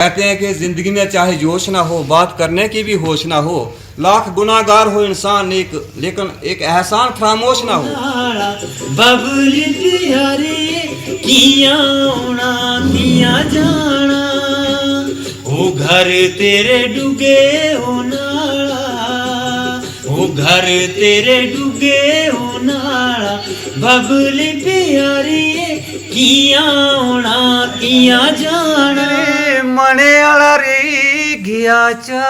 कहते हैं कि जिंदगी में चाहे जोश ना हो, बात करने की भी होश ना हो, लाख गुनाहगार हो इंसान एक, लेकिन एक एहसान खामोश ना हो। बबली प्यारे किया आना किया जाना, ओ घर तेरे डूगे हो नाला, ओ घर तेरे डूगे हो नाला। बबली प्यारी किया आना किया जाना, मने वाला रे गया चा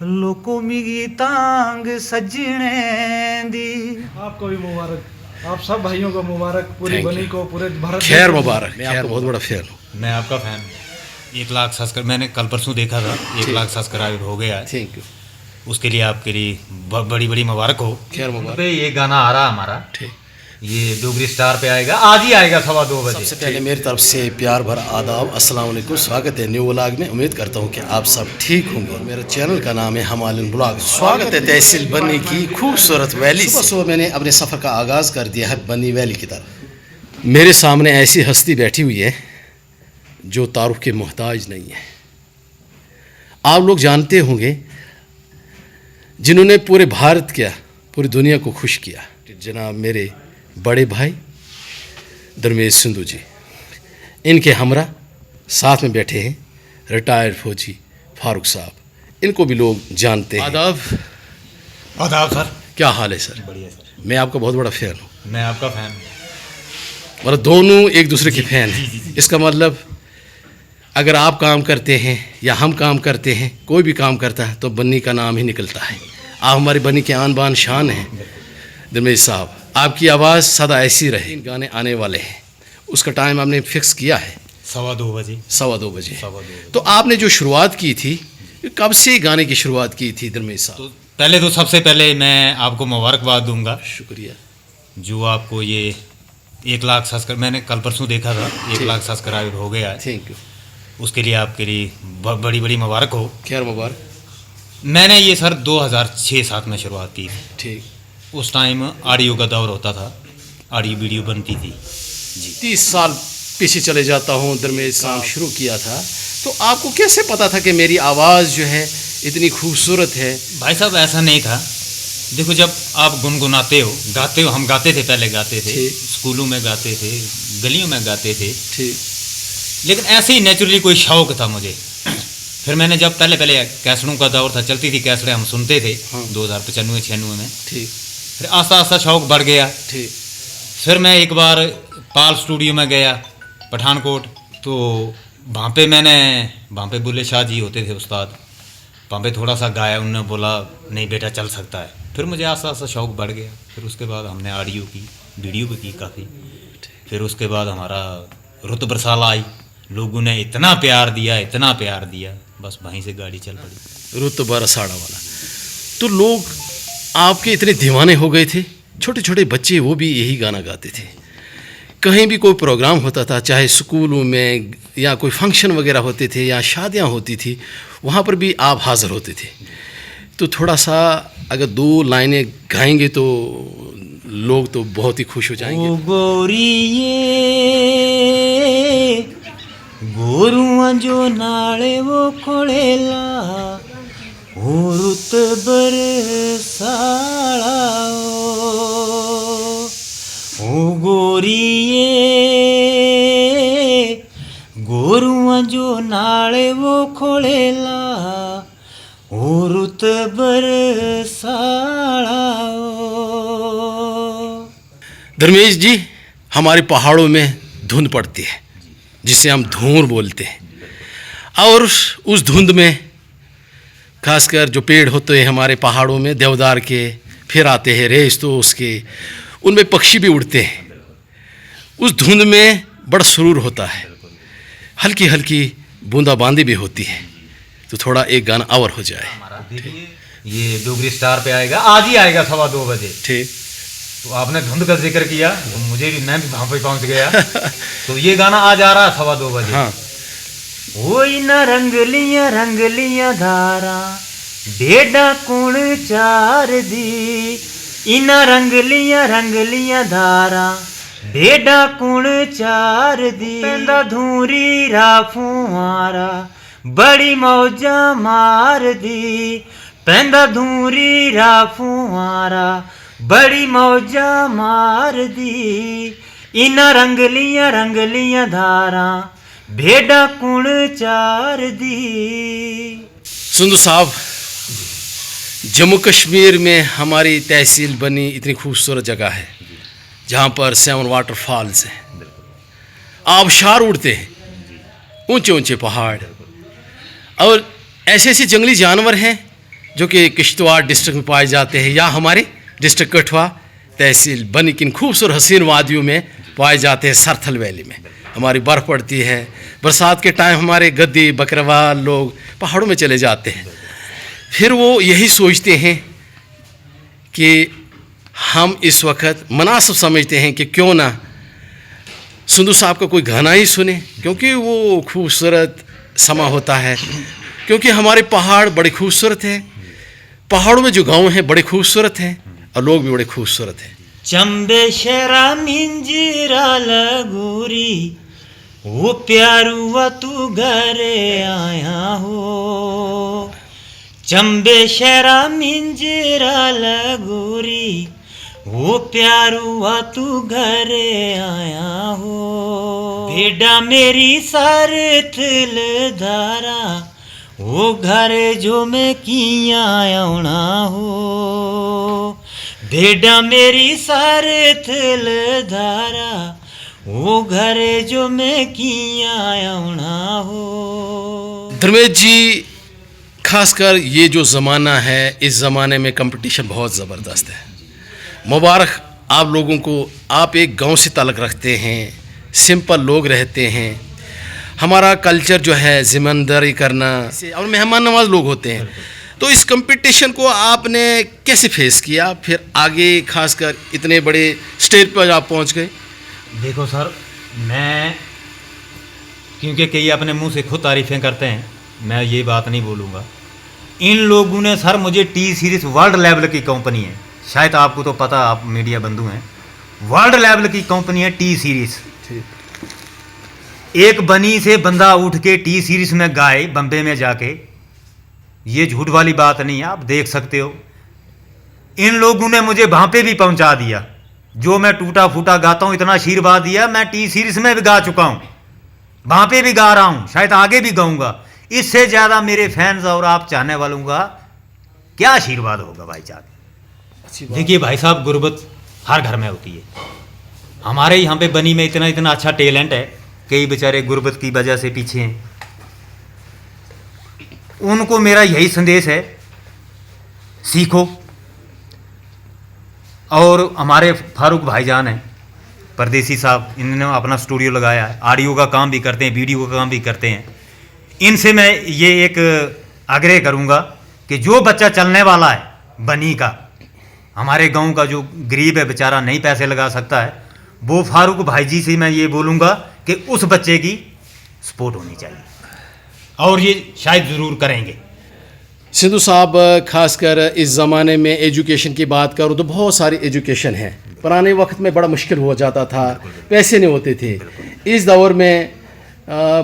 लोको मिगी तांग सजने दी। आपको भी मुबारक, आप सब भाइयों को मुबारक, पूरी बनी को, पूरे भारत खैर मुबारक। मैं आपका बहुत बड़ा फैन हूँ। मैं आपका फैन। 1 लाख सब्सक्राइब मैंने कल परसों देखा था, 1 लाख सब्सक्राइब हो गया। Thank you. उसके लिए आपके लिए बड़ी बड़ी मुबारक हो। खैर मुबारक। पे ये गाना आ रहा हमारा, ठीक, ये डोगरी स्टार पे आएगा, आज ही आएगा 2:15 बजे। सबसे पहले मेरी तरफ से प्यार भरा आदाब, अस्सलाम वालेकुम, स्वागत है न्यू व्लॉग में। उम्मीद करता हूँ कि आप सब ठीक होंगे। और मेरे चैनल का नाम है हमालिन व्लॉग। स्वागत है तहसील बन्नी की खूबसूरत वैली। सुबह मैंने अपने सफ़र का आगाज़ कर दिया है बन्नी वैली की तरफ। मेरे सामने ऐसी हस्ती बैठी हुई है जो तारुफ के मोहताज नहीं है। आप लोग जानते होंगे जिन्होंने पूरे भारत क्या पूरी दुनिया को खुश किया, जनाब मेरे बड़े भाई धर्मेश सिंधु जी। इनके हमरा साथ में बैठे हैं रिटायर्ड फौजी फारूक साहब, इनको भी लोग जानते हैं। आदाब। आदाब सर। क्या हाल है सर? बढ़िया सर। मैं आपका बहुत बड़ा फ़ैन हूँ। मैं आपका फैन। मतलब दोनों एक दूसरे के फ़ैन हैं। इसका मतलब अगर आप काम करते हैं या हम काम करते हैं, कोई भी काम करता है तो बन्नी का नाम ही निकलता है। आप हमारी बन्नी के आन बान शान हैं धर्मेश साहब। आपकी आवाज़ सदा ऐसी रहे। गाने आने वाले हैं, उसका टाइम आपने फिक्स किया है 2:15 बजे। 2:15 बजे। 2:15 तो आपने जो शुरुआत की थी, कब से गाने की शुरुआत की थी धर्मेश साहब? तो पहले तो सबसे पहले मैं आपको मुबारकबाद दूंगा, शुक्रिया। जो आपको ये 1 लाख सब्सक्राइब मैंने कल परसों देखा था, 1 लाख सब्सक्राइब हो गया। Thank you. उसके लिए आपके लिए बड़ी बड़ी मुबारक हो। खैर मुबारक। मैंने ये सर 2006-07 में शुरुआत की। ठीक। उस टाइम ऑडियो का दौर होता था, ऑडियो वीडियो बनती थी जी। 30 साल पीछे चले जाता हूँ, धर्मेश साहब शुरू किया था, तो आपको कैसे पता था कि मेरी आवाज़ जो है इतनी खूबसूरत है? भाई साहब ऐसा नहीं था। देखो जब आप गुनगुनाते हो, गाते हो, हम गाते थे, पहले गाते थे, स्कूलों में गाते थे, गलियों में गाते थे, ठीक। लेकिन ऐसे ही नेचुरली कोई शौक था मुझे। फिर मैंने जब पहले कैसेटों का दौर था, चलती थी कैसेटें, हम सुनते थे। हाँ। 2095-96 में। ठीक। फिर आस्ता आस्ता शौक बढ़ गया। ठीक। फिर मैं एक बार पाल स्टूडियो में गया पठानकोट, तो वहाँ पे बुल्ले शाह जी होते थे उस्ताद, वहाँ पे थोड़ा सा गाया, उन्होंने बोला नहीं बेटा चल सकता है। फिर मुझे आस्ता आस्ता शौक बढ़ गया। फिर उसके बाद हमने ऑडियो की, वीडियो भी की काफ़ी। फिर उसके बाद हमारा रुत बरसाला आई, लोगों ने इतना प्यार दिया, बस वहीं से गाड़ी चल पड़ी। रुत बरसाड़ा वाला। तो लोग आपके इतने दीवाने हो गए थे, छोटे छोटे बच्चे वो भी यही गाना गाते थे। कहीं भी कोई प्रोग्राम होता था, चाहे स्कूलों में या कोई फंक्शन वगैरह होते थे या शादियां होती थी, वहाँ पर भी आप हाज़िर होते थे। तो थोड़ा सा अगर 2 लाइनें गाएंगे तो लोग तो बहुत ही खुश हो जाएंगे। ओ गोरिए गोरुआ जो नाले वो खोलेला, ओ रुत बरसाला, ओ गोरिए गोरुआ जो नाले वो खोलेला, ओ रुत बरसाला। धर्मेश जी, हमारे पहाड़ों में धुंध पड़ती है जिसे हम धूर बोलते हैं, और उस धुंध में खासकर जो पेड़ होते हैं हमारे पहाड़ों में देवदार के, फिर आते हैं रेस तो उसके, उनमें पक्षी भी उड़ते हैं। उस धुंध में बड़ा सुरूर होता है, हल्की हल्की बूंदाबांदी भी होती है। तो थोड़ा एक गाना और हो जाए। ये डोगरी स्टार पे आएगा, आज ही आएगा 2:15 बजे। ठीक। तो आपने धुंध का जिक्र किया, तो मैं भी वहाँ पे पहुँच गया। तो ये गाना आज आ रहा है 2:15 बजे। हाँ। ओई ना रंगलियां धारा डेडा कुण चार दी, इना रंगलियां धारा भेड़ा कुण चार दी पैंदा धूरी राफुआरा बड़ी मौजा मार दी पैंदा धूरी राफुआरा बड़ी मौजा मार दी इना रंगलियां धारा भेड़ा कुण चार दी। संधू साहब, जम्मू कश्मीर में हमारी तहसील बनी इतनी खूबसूरत जगह है जहाँ पर 7 वाटरफॉल्स हैं, आबशार उड़ते हैं, ऊंचे ऊंचे पहाड़, और ऐसे ऐसे जंगली जानवर हैं जो कि किश्तवाड़ डिस्ट्रिक्ट में पाए जाते हैं या हमारे डिस्ट्रिक्ट कठुआ तहसील बनी की इन खूबसूरत हसीन वादियों में पाए जाते हैं। सरथल वैली में हमारी बर्फ़ पड़ती है, बरसात के टाइम हमारे गद्दी बकरवाल लोग पहाड़ों में चले जाते हैं। फिर वो यही सोचते हैं कि हम इस वक्त मुनासिब समझते हैं कि क्यों ना संधू साहब का कोई गाना ही सुने, क्योंकि वो खूबसूरत समा होता है, क्योंकि हमारे पहाड़ बड़े खूबसूरत हैं, पहाड़ों में जो गांव हैं बड़े खूबसूरत हैं और लोग भी बड़े खूबसूरत हैं। चंबे शरा मिंजरा लगूरी वो प्यारुआ तू घरे आया हो, चंबे शरा मिंजरा लगूरी वो प्यारुआ तू घरे आया हो, भेड़ा मेरी सार थिल धारा वो घरे जो मैं किया आना हो, भेड़ा मेरी सार थिल धारा वो घरे जो मैं किया आना हो। धर्मेश जी, खासकर ये जो ज़माना है, इस ज़माने में कंपटीशन बहुत ज़बरदस्त है। मुबारक आप लोगों को, आप एक गांव से ताल्लुक़ रखते हैं, सिंपल लोग रहते हैं। हमारा कल्चर जो है ज़िम्मेदारी करना और मेहमान नवाज लोग होते हैं, तो इस कंपटीशन को आपने कैसे फेस किया, फिर आगे खासकर इतने बड़े स्टेज पर आप पहुंच गए? देखो सर, मैं क्योंकि कई अपने मुंह से खुद तारीफ़ें करते हैं, मैं ये बात नहीं बोलूँगा। इन लोगों ने सर मुझे टी सीरीज़ वर्ल्ड लेवल की कंपनी है, शायद आपको तो पता, आप मीडिया बंधु हैं, वर्ल्ड लेवल की कंपनी है टी सीरीज़। एक बनी से बंदा उठ के टी सीरीज़ में गाए बम्बे में जाके, ये झूठ वाली बात नहीं है, आप देख सकते हो। इन लोगों ने मुझे वहाँ पे भी पहुँचा दिया, जो मैं टूटा फूटा गाता हूँ इतना आशीर्वाद दिया। मैं टी सीरीज़ में भी गा चुका हूँ, वहाँ पे भी गा रहा हूँ, शायद आगे भी गाऊँगा। इससे ज़्यादा मेरे फैंस और आप चाहने वालों का क्या आशीर्वाद होगा भाई साहब। देखिए भाई साहब, गुर्बत हर घर में होती है। हमारे यहाँ पे बनी में इतना इतना अच्छा टैलेंट है, कई बेचारे गुर्बत की वजह से पीछे हैं। उनको मेरा यही संदेश है, सीखो। और हमारे फारूक भाईजान हैं परदेसी साहब, इन्होंने अपना स्टूडियो लगाया है, ऑडियो का काम भी करते हैं, वीडियो का काम भी करते हैं। इनसे मैं ये एक आग्रह करूँगा कि जो बच्चा चलने वाला है बनी का, हमारे गांव का जो गरीब है बेचारा नहीं पैसे लगा सकता है, वो फारूक भाई जी से मैं ये बोलूँगा कि उस बच्चे की सपोर्ट होनी चाहिए, और ये शायद ज़रूर करेंगे। सिद्धू साहब, खासकर इस ज़माने में एजुकेशन की बात करूँ तो बहुत सारी एजुकेशन है। पुराने वक्त में बड़ा मुश्किल हो जाता था, पैसे नहीं होते थे। इस दौर में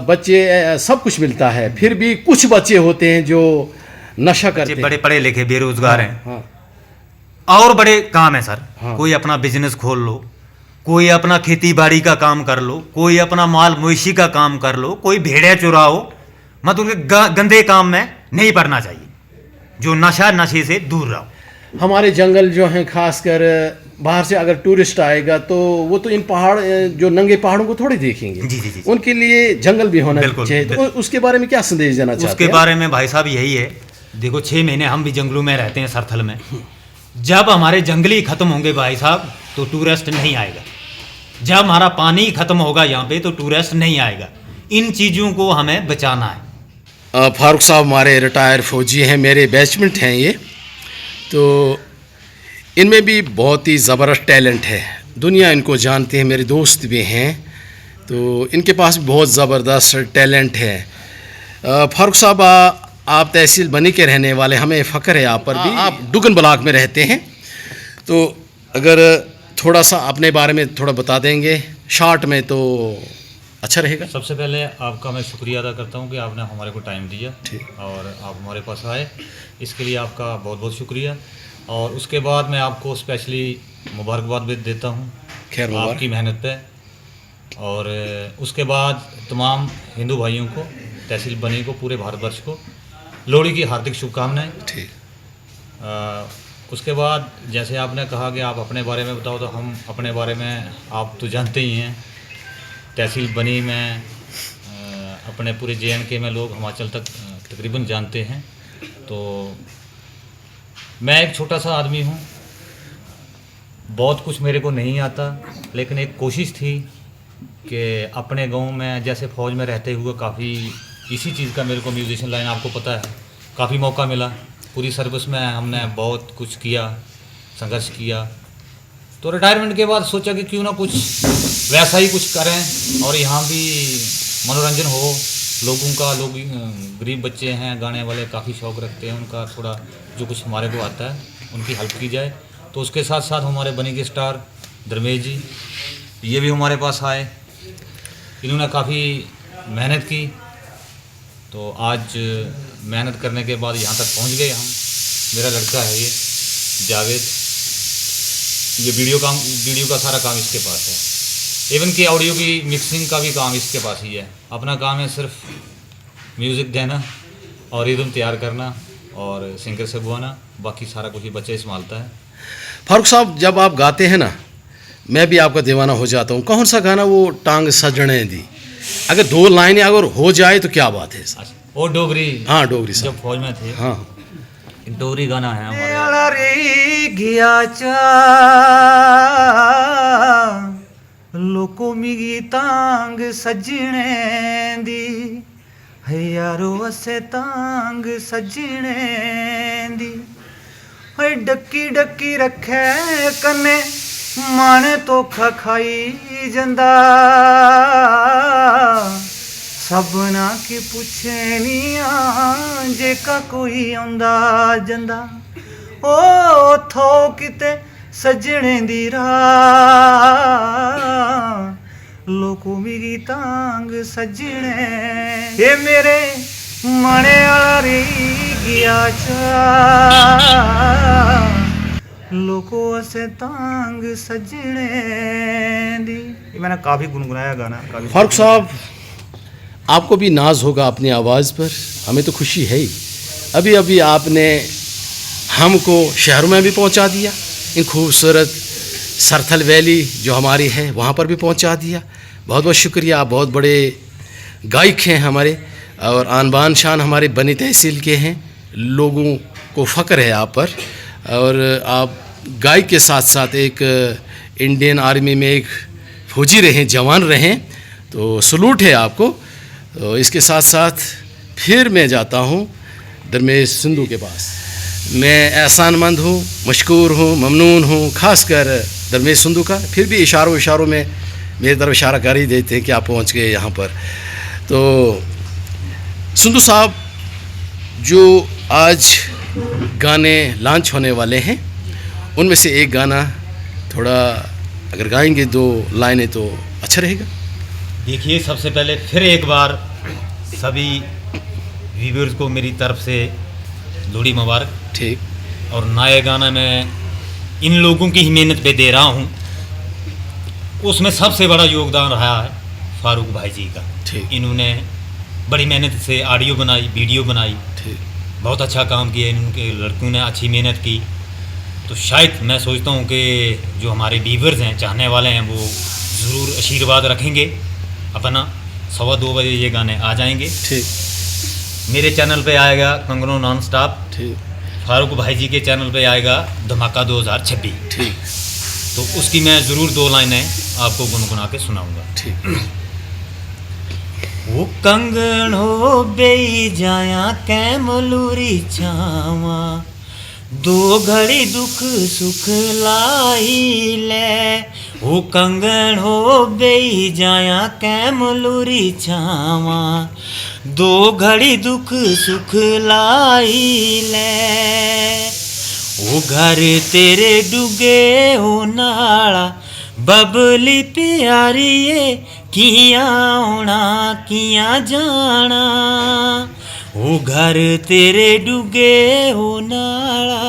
बच्चे सब कुछ मिलता है, फिर भी कुछ बच्चे होते हैं जो नशा करते हैं, बड़े पढ़े लिखे बेरोजगार हैं। हाँ। और बड़े काम है सर, हाँ। कोई अपना बिजनेस खोल लो, कोई अपना खेती बाड़ी का काम कर लो, कोई अपना माल मवेशी का काम कर लो, कोई भेड़े चुराओ, मतलब गंदे काम में नहीं पड़ना चाहिए, जो नशे से दूर रहो। हमारे जंगल जो हैं, खासकर बाहर से अगर टूरिस्ट आएगा तो वो तो इन पहाड़, जो नंगे पहाड़ों को थोड़ी देखेंगे। जी। उनके लिए जंगल भी होना चाहिए। तो उसके बारे में क्या संदेश देना चाहते हैं? उसके बारे में भाई साहब यही है, देखो 6 महीने हम भी जंगलों में रहते हैं, सरथल में। जब हमारे जंगली खत्म होंगे भाई साहब तो टूरिस्ट नहीं आएगा। जब हमारा पानी खत्म होगा यहाँ पे तो टूरिस्ट नहीं आएगा। इन चीज़ों को हमें बचाना है। फारूक साहब हमारे रिटायर फौजी हैं, मेरे बैचमेंट हैं ये, तो इनमें भी बहुत ही ज़बरदस्त टैलेंट है, दुनिया इनको जानती है, मेरे दोस्त भी हैं, तो इनके पास बहुत ज़बरदस्त टैलेंट है। फारूक साहब, आप तहसील बनी के रहने वाले, हमें फ़ख्र है आप पर भी। आप डुगन ब्लॉक में रहते हैं, तो अगर थोड़ा सा अपने बारे में थोड़ा बता देंगे शॉर्ट में तो अच्छा रहेगा। सबसे पहले आपका मैं शुक्रिया अदा करता हूँ कि आपने हमारे को टाइम दिया ठीक। और आप हमारे पास आए, इसके लिए आपका बहुत बहुत शुक्रिया। और उसके बाद मैं आपको स्पेशली मुबारकबाद भी देता हूँ खैर मुबारक। आपकी मेहनत पे। और उसके बाद तमाम हिंदू भाइयों को, तहसील बनी को, पूरे भारतवर्ष को लोहड़ी की हार्दिक शुभकामनाएं। ठीक। उसके बाद जैसे आपने कहा कि आप अपने बारे में बताओ, तो हम अपने बारे में आप तो जानते ही हैं, तहसील बनी में अपने पूरे JNK में लोग हिमाचल तक तकरीबन जानते हैं। तो मैं एक छोटा सा आदमी हूँ, बहुत कुछ मेरे को नहीं आता, लेकिन एक कोशिश थी कि अपने गांव में जैसे फ़ौज में रहते हुए काफ़ी इसी चीज़ का मेरे को म्यूजिशियन लाइन आपको पता है काफ़ी मौका मिला। पूरी सर्विस में हमने बहुत कुछ किया, संघर्ष किया। तो रिटायरमेंट के बाद सोचा कि क्यों ना कुछ वैसा ही कुछ करें और यहाँ भी मनोरंजन हो लोगों का। लोग गरीब बच्चे हैं, गाने वाले काफ़ी शौक़ रखते हैं, उनका थोड़ा जो कुछ हमारे को आता है उनकी हेल्प की जाए। तो उसके साथ साथ हमारे बनी के स्टार धर्मेश जी, ये भी हमारे पास आए, इन्होंने काफ़ी मेहनत की। तो आज मेहनत करने के बाद यहाँ तक पहुँच गए हम। मेरा लड़का है ये जावेद, ये वीडियो का सारा काम इसके पास है। इवन कि ऑडियो की मिक्सिंग का भी काम इसके पास ही है। अपना काम है सिर्फ म्यूज़िक देना और रिदम तैयार करना और सिंगर से बुआना, बाकी सारा कुछ ही बच्चे संभालता है। फारूक साहब, जब आप गाते हैं ना, मैं भी आपका दीवाना हो जाता हूँ। कौन सा गाना वो टांग सजने दी, अगर 2 लाइनें अगर हो जाए तो क्या बात है। और डोगरी, हाँ डोगरी साहब, जब फौज में थे, हाँ एक डोगरी गाना है हमारे। आला रे गया चा लोको मिगी तांग सजने दी है यारो असे तांग सजने दी है डक्की डक्की रखे कन्ने मन तो खाई जंदा सबना की पुछे नी जेका कोई आंदा जंदा ओ थो किते सजने दी राह लोको मेरी तांग सजने ये मेरे मने आला रे गया चा लोको से तांग सजने दी। ये मैंने काफ़ी गुनगुनाया गाना काफ़ी। फारूक साहब, आपको भी नाज होगा अपनी आवाज़ पर, हमें तो खुशी है ही। अभी अभी आपने हमको शहरों में भी पहुंचा दिया, इन खूबसूरत सरथल वैली जो हमारी है वहाँ पर भी पहुंचा दिया। बहुत बहुत शुक्रिया। आप बहुत बड़े गायक हैं हमारे और आन बान शान हमारे बनी तहसील के हैं। लोगों को फ़ख्र है आप पर, और आप गायक के साथ साथ एक इंडियन आर्मी में एक फौजी रहें, जवान रहें, तो सलूट है आपको। तो इसके साथ साथ फिर मैं जाता हूँ धर्मेश सिंधु के पास। मैं एहसानमंद हूँ, मशकूर हूँ, ममनून हूँ, ख़ासकर धर्मेश सिंधु का। फिर भी इशारों में मेरी तरफ इशारा कर ही देते हैं कि आप पहुँच गए यहाँ पर। तो सिंधु साहब, जो आज गाने लॉन्च होने वाले हैं उनमें से एक गाना थोड़ा अगर गाएंगे 2 लाइनें तो अच्छा रहेगा। देखिए, सबसे पहले फिर एक बार सभी व्यूअर्स को मेरी तरफ से लोहड़ी मुबारक। ठीक। और नया गाना मैं इन लोगों की ही मेहनत पे दे रहा हूँ, उसमें सबसे बड़ा योगदान रहा है फारूक भाई जी का। ठीक। इन्होंने बड़ी मेहनत से ऑडियो बनाई, वीडियो बनाई, ठीक। बहुत अच्छा काम किया। इनके लड़कों ने अच्छी मेहनत की। तो शायद मैं सोचता हूँ कि जो हमारे व्यूअर्स हैं, चाहने वाले हैं, वो ज़रूर आशीर्वाद रखेंगे अपना। 2:15 बजे ये गाने आ जाएंगे। ठीक। मेरे चैनल पे आएगा कंगनो नॉन स्टॉप। ठीक। फारूक भाई जी के चैनल पे आएगा धमाका 2026। ठीक। तो उसकी मैं ज़रूर 2 लाइनें आपको गुनगुना के सुनाऊंगा। ठीक। वो कंगनो बेई जाया कै मलूरी छावा 2 घड़ी दुख सुख लाई ले। वो कंगनो बेई जाया कै मलूरी छावा 2 घड़ी दुख सुख लाई ले। वो घर तेरे डुगे हो नाला बबली प्यारिए किया आना किया जाना वो घर तेरे डुगे हो नाला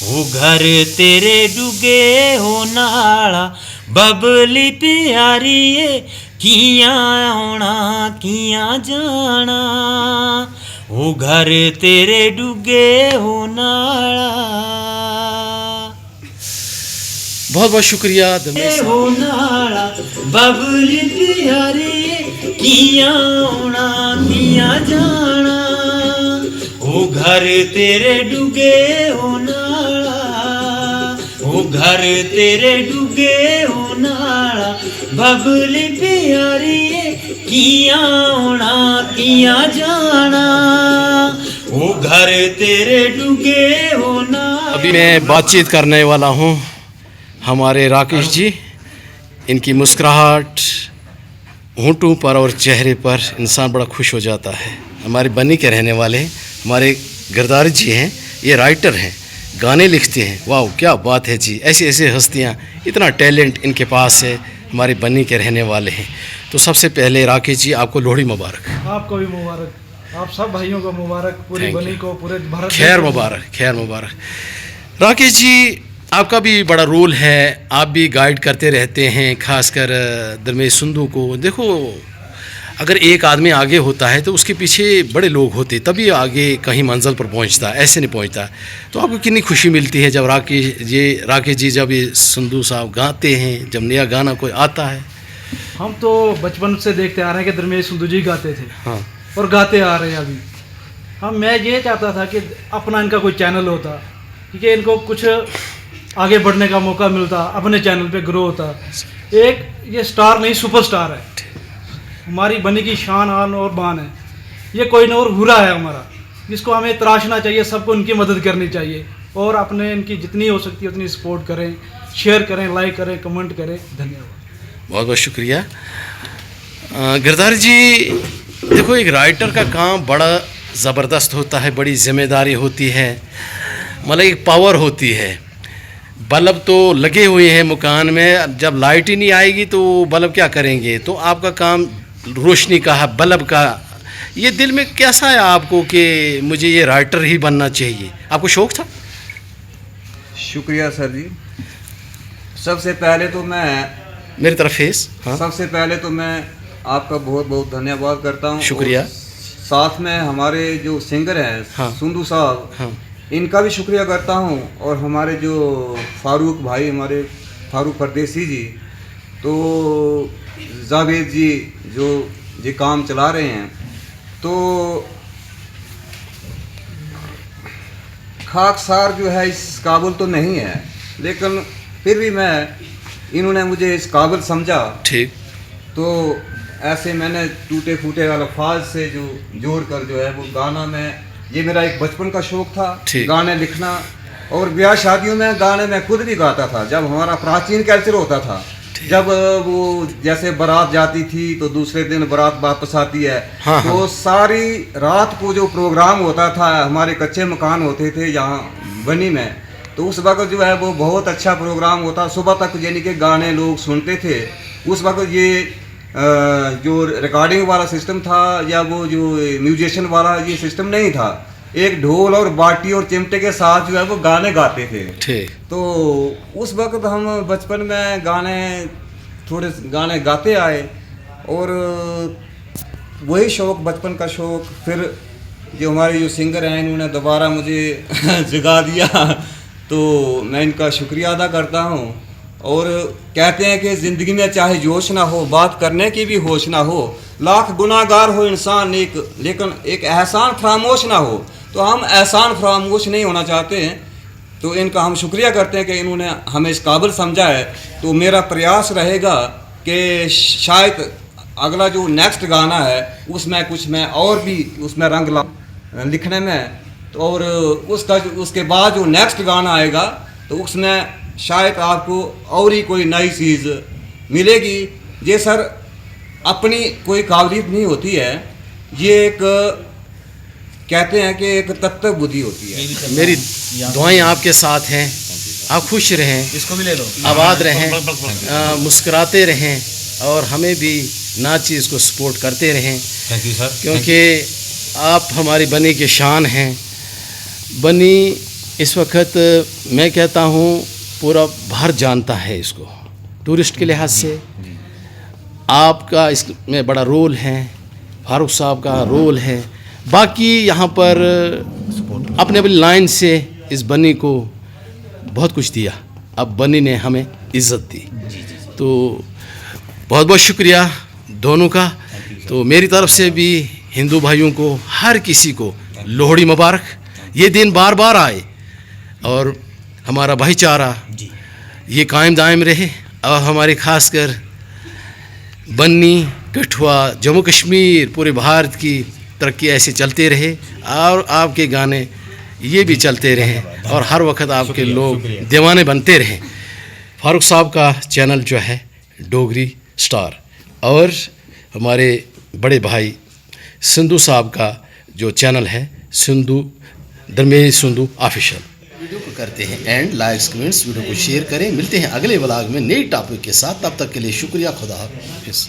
वो घर तेरे डुगे हो नाला बबली प्यारिए किया आना किया जाना वो घर तेरे डुगे हो नाला। बहुत बहुत शुक्रिया दरवेश हो नाला बबली प्यारिए किया आना किया जाना वो घर तेरे डुगे हो नाला वो घर तेरे डुगे हो नाला बबली प्यारिए किया आना किया जाना वो घर तेरे डुगे हो नाला। अभी मैं बातचीत करने वाला हूँ हमारे राकेश जी। इनकी मुस्कुराहट होंठों पर और चेहरे पर इंसान बड़ा खुश हो जाता है। हमारे बन्नी के रहने वाले हैं, हमारे गिरदारी जी हैं, ये राइटर हैं, गाने लिखते हैं। वाह क्या बात है जी, ऐसी ऐसी हस्तियाँ, इतना टैलेंट इनके पास है। हमारे बन्नी के रहने वाले हैं। तो सबसे पहले राकेश जी आपको लोहड़ी मुबारक। आपको भी मुबारक, आप सब भाइयों को मुबारक, पूरी Thank बनी you. को, पूरे भारत खैर को मुबारक, खैर मुबारक। राकेश जी आपका भी बड़ा रोल है, आप भी गाइड करते रहते हैं, खासकर दरमेश संधू को। देखो अगर एक आदमी आगे होता है तो उसके पीछे बड़े लोग होते, तभी आगे कहीं मंजिल पर पहुंचता, ऐसे नहीं पहुंचता। तो आपको कितनी खुशी मिलती है जब राकेश जी जब ये संधू साहब गाते हैं, जब नया गाना कोई आता है? हम तो बचपन से देखते आ रहे हैं कि दरमेश संधू जी गाते थे हाँ और गाते आ रहे हैं अभी। मैं ये चाहता था कि अपना इनका कोई चैनल होता, क्योंकि इनको कुछ आगे बढ़ने का मौका मिलता, अपने चैनल पे ग्रो होता। एक ये स्टार नहीं सुपरस्टार है, हमारी बनी की शान आन और बान है। ये कोई ना और हुरा है हमारा, जिसको हमें तराशना चाहिए, सबको इनकी मदद करनी चाहिए और अपने इनकी जितनी हो सकती है उतनी सपोर्ट करें, शेयर करें, लाइक करें, कमेंट करें। धन्यवाद, बहुत बहुत शुक्रिया। गिरधारी जी देखो एक राइटर का काम बड़ा ज़बरदस्त होता है, बड़ी जिम्मेदारी होती है, मतलब एक पावर होती है। बल्ब तो लगे हुए हैं मकान में, जब लाइट ही नहीं आएगी तो बल्ब क्या करेंगे? तो आपका काम रोशनी का है, बल्ब का। ये दिल में कैसा है आपको कि मुझे ये राइटर ही बनना चाहिए? आपको शौक था? शुक्रिया सर जी। सबसे पहले तो मैं मेरी तरफ फेस। हाँ सबसे पहले तो मैं आपका बहुत बहुत धन्यवाद करता हूँ। शुक्रिया। और साथ में हमारे जो सिंगर हैं हाँ। संधू साहब, हाँ इनका भी शुक्रिया करता हूँ। और हमारे जो फारूक भाई, हमारे फारूक परदेसी जी, तो जावेद जी जो ये काम चला रहे हैं, तो खाकसार जो है इस काबिल तो नहीं है, लेकिन फिर भी इन्होंने मुझे इस काबिल समझा। ठीक। तो ऐसे मैंने टूटे फूटे अल्फाज से जो जोड़ कर जो है वो गाना में, ये मेरा एक बचपन का शौक था गाने लिखना। और ब्याह शादियों में गाने मैं खुद भी गाता था। जब हमारा प्राचीन कल्चर होता था, जब वो जैसे बारात जाती थी तो दूसरे दिन बारात वापस आती है। हाँ, तो हाँ। सारी रात को जो प्रोग्राम होता था, हमारे कच्चे मकान होते थे यहाँ बनी में, तो उस वक्त जो है वो बहुत अच्छा प्रोग्राम होता। सुबह तक यानी कि गाने लोग सुनते थे। उस वक्त ये जो रिकॉर्डिंग वाला सिस्टम था या वो जो म्यूजिशियन वाला ये सिस्टम नहीं था। एक ढोल और बाटी और चिमटे के साथ जो है वो गाने गाते थे। ठीक। तो उस वक्त हम बचपन में थोड़े गाने गाते आए और वही शौक, बचपन का शौक, फिर जो हमारे जो सिंगर हैं इन्होंने दोबारा मुझे जगा दिया, तो मैं इनका शुक्रिया अदा करता हूँ। और कहते हैं कि ज़िंदगी में चाहे जोश ना हो, बात करने की भी होश ना हो, लाख गुनाहगार हो इंसान लेकिन एक एहसान फरामोश ना हो। तो हम एहसान फरामोश नहीं होना चाहते हैं, तो इनका हम शुक्रिया करते हैं कि इन्होंने हमें इस काबिल समझा है। तो मेरा प्रयास रहेगा कि शायद अगला जो नेक्स्ट गाना है उसमें कुछ मैं और भी उसमें रंग लिखने में, तो और उसके बाद जो नेक्स्ट गाना आएगा तो उसमें शायद आपको और ही कोई नई चीज़ मिलेगी। ये सर अपनी कोई काबिलियत नहीं होती है, ये एक कहते हैं कि एक तत्व बुद्धि होती है। मेरी दुआएं आपके साथ हैं, आप खुश रहें, इसको भी ले लो, आबाद रहें, मुस्कुराते रहें और हमें भी नाची इसको सपोर्ट करते रहें, थैंक यू सर, क्योंकि आप हमारी बनी के शान हैं। बनी इस वक्त मैं कहता हूँ पूरा भारत जानता है इसको, टूरिस्ट के लिहाज से आपका इसमें बड़ा रोल है, फारूक साहब का रोल है, बाकी यहाँ पर अपने अपनी लाइन से इस बनी को बहुत कुछ दिया, अब बनी ने हमें इज़्ज़त दी, तो बहुत बहुत शुक्रिया दोनों का। तो मेरी तरफ से भी हिंदू भाइयों को, हर किसी को लोहड़ी मुबारक। ये दिन बार बार आए और हमारा भाईचारा ये कायम दायम रहे और हमारे खासकर बन्नी, कठुआ, जम्मू कश्मीर, पूरे भारत की तरक्की ऐसे चलते रहे और आपके गाने ये भी चलते रहें और हर वक्त आपके लोग दीवाने बनते रहें। फारूक साहब का चैनल जो है डोगरी स्टार और हमारे बड़े भाई सिंधु साहब का जो चैनल है सिंधु धर्मेश सिंधु ऑफिशियल। वीडियो को करते हैं एंड, लाइक्स कमेंट्स वीडियो को शेयर करें। मिलते हैं अगले व्लॉग में नई टॉपिक के साथ, तब तक के लिए शुक्रिया, खुदा हाफिज़।